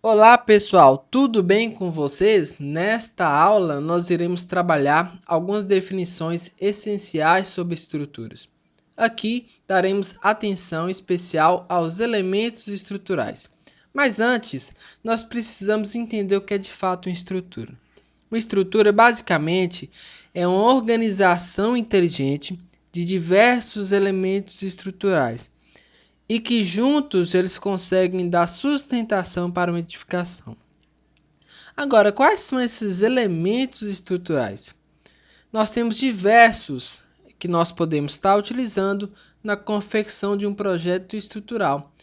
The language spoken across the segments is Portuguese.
Olá pessoal, tudo bem com vocês? Nesta aula nós iremos trabalhar algumas definições essenciais sobre estruturas. Aqui daremos atenção especial aos elementos estruturais. Mas antes, nós precisamos entender o que é de fato uma estrutura. Uma estrutura basicamente é uma organização inteligente de diversos elementos estruturais e que juntos eles conseguem dar sustentação para uma edificação. Agora, quais são esses elementos estruturais? Nós temos diversos que nós podemos estar utilizando na confecção de um projeto estrutural.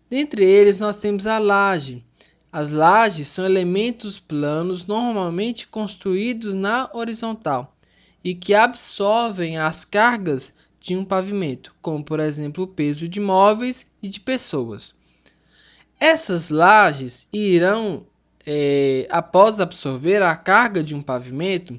Dentre eles, nós temos a laje. As lajes são elementos planos normalmente construídos na horizontal e que absorvem as cargas de um pavimento, como por exemplo o peso de móveis e de pessoas. Essas lajes irão, após absorver a carga de um pavimento,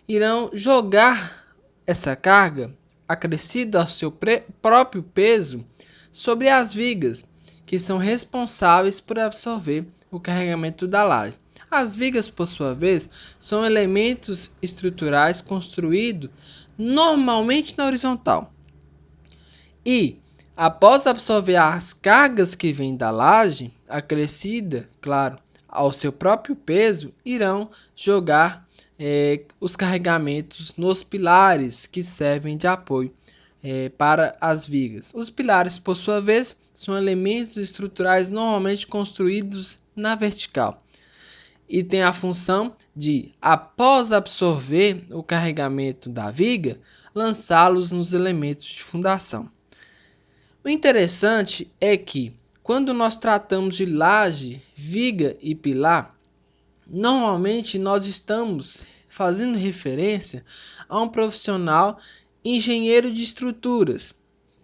irão jogar essa carga, acrescida ao seu próprio peso, sobre as vigas, que são responsáveis por absorver o carregamento da laje. As vigas, por sua vez, são elementos estruturais construídos normalmente na horizontal. E, após absorver as cargas que vêm da laje, acrescida, claro, ao seu próprio peso, irão jogar os carregamentos nos pilares que servem de apoio para as vigas. Os pilares, por sua vez, são elementos estruturais normalmente construídos na vertical e tem a função de, após absorver o carregamento da viga, lançá-los nos elementos de fundação. O interessante é que, quando nós tratamos de laje, viga e pilar, normalmente nós estamos fazendo referência a um profissional engenheiro de estruturas,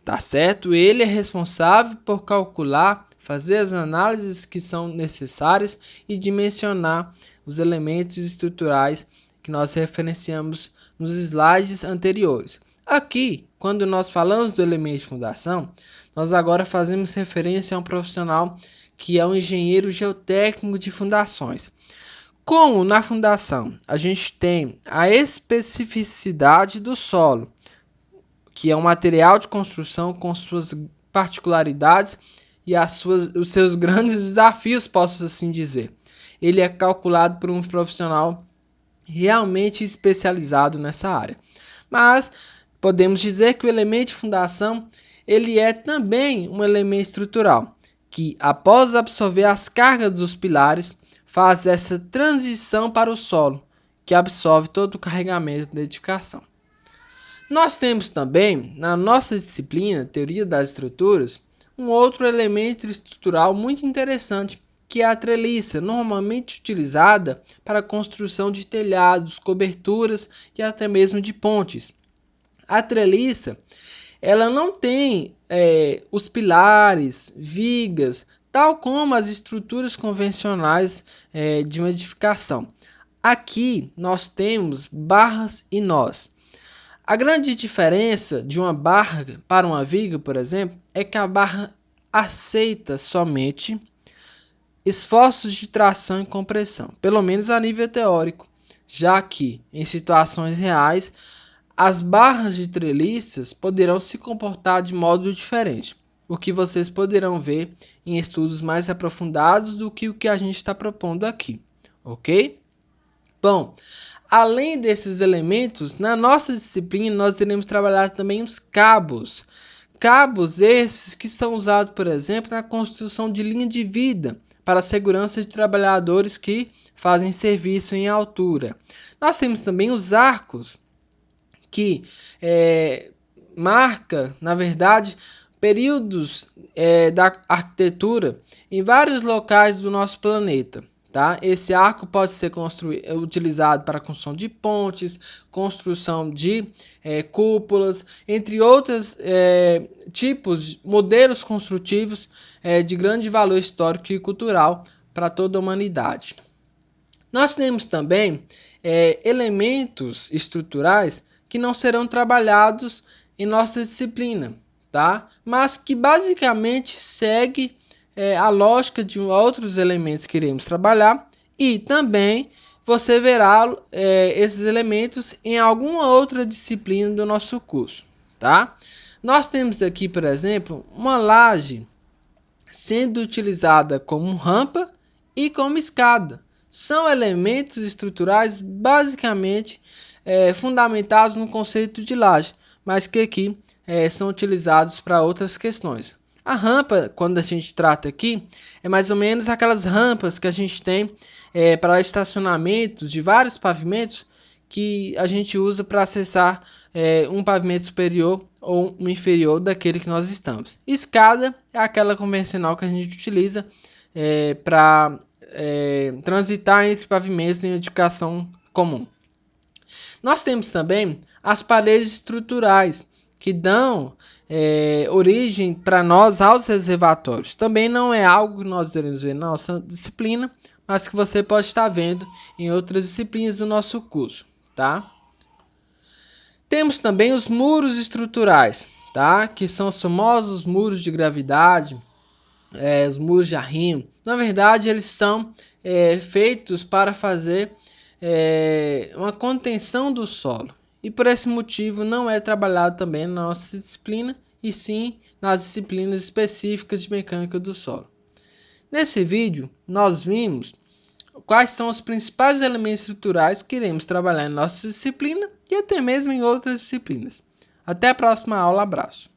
tá certo? Ele é responsável por calcular, fazer as análises que são necessárias e dimensionar os elementos estruturais que nós referenciamos nos slides anteriores. Aqui, quando nós falamos do elemento de fundação, nós agora fazemos referência a um profissional que é um engenheiro geotécnico de fundações. Como na fundação a gente tem a especificidade do solo, que é um material de construção com suas particularidades e os seus grandes desafios, posso assim dizer. Ele é calculado por um profissional realmente especializado nessa área. Mas podemos dizer que o elemento de fundação ele é também um elemento estrutural, que após absorver as cargas dos pilares, faz essa transição para o solo, que absorve todo o carregamento da edificação. Nós temos também, na nossa disciplina, Teoria das Estruturas, um outro elemento estrutural muito interessante, que é a treliça, normalmente utilizada para a construção de telhados, coberturas e até mesmo de pontes. A treliça, ela não tem os pilares, vigas, tal como as estruturas convencionais de uma edificação. Aqui nós temos barras e nós. A grande diferença de uma barra para uma viga, por exemplo, é que a barra aceita somente esforços de tração e compressão, pelo menos a nível teórico, já que em situações reais as barras de treliças poderão se comportar de modo diferente, o que vocês poderão ver em estudos mais aprofundados do que o que a gente está propondo aqui, ok? Bom, além desses elementos, na nossa disciplina nós iremos trabalhar também os cabos. Cabos esses que são usados, por exemplo, na construção de linha de vida para a segurança de trabalhadores que fazem serviço em altura. Nós temos também os arcos, que marca, na verdade, períodos da arquitetura em vários locais do nosso planeta. Tá? Esse arco pode ser utilizado para a construção de pontes, construção de cúpulas, entre outros tipos, modelos construtivos de grande valor histórico e cultural para toda a humanidade. Nós temos também elementos estruturais que não serão trabalhados em nossa disciplina, tá? Mas que basicamente segue a lógica de outros elementos que iremos trabalhar, e também você verá esses elementos em alguma outra disciplina do nosso curso, tá? Nós temos aqui, por exemplo, uma laje sendo utilizada como rampa e como escada. São elementos estruturais basicamente fundamentados no conceito de laje, mas que aqui são utilizados para outras questões. A rampa, quando a gente trata aqui, é mais ou menos aquelas rampas que a gente tem para estacionamentos de vários pavimentos que a gente usa para acessar um pavimento superior ou um inferior daquele que nós estamos. Escada é aquela convencional que a gente utiliza para transitar entre pavimentos em edificação comum. Nós temos também as paredes estruturais, que dão origem para nós aos reservatórios. Também não é algo que nós iremos ver na nossa disciplina, mas que você pode estar vendo em outras disciplinas do nosso curso, tá? Temos também os muros estruturais, tá? Que são os famosos muros de gravidade, os muros de arrimo. Na verdade, eles são feitos para fazer uma contenção do solo. E por esse motivo não é trabalhado também na nossa disciplina, e sim nas disciplinas específicas de mecânica do solo. Nesse vídeo, nós vimos quais são os principais elementos estruturais que iremos trabalhar em nossa disciplina e até mesmo em outras disciplinas. Até a próxima aula, abraço!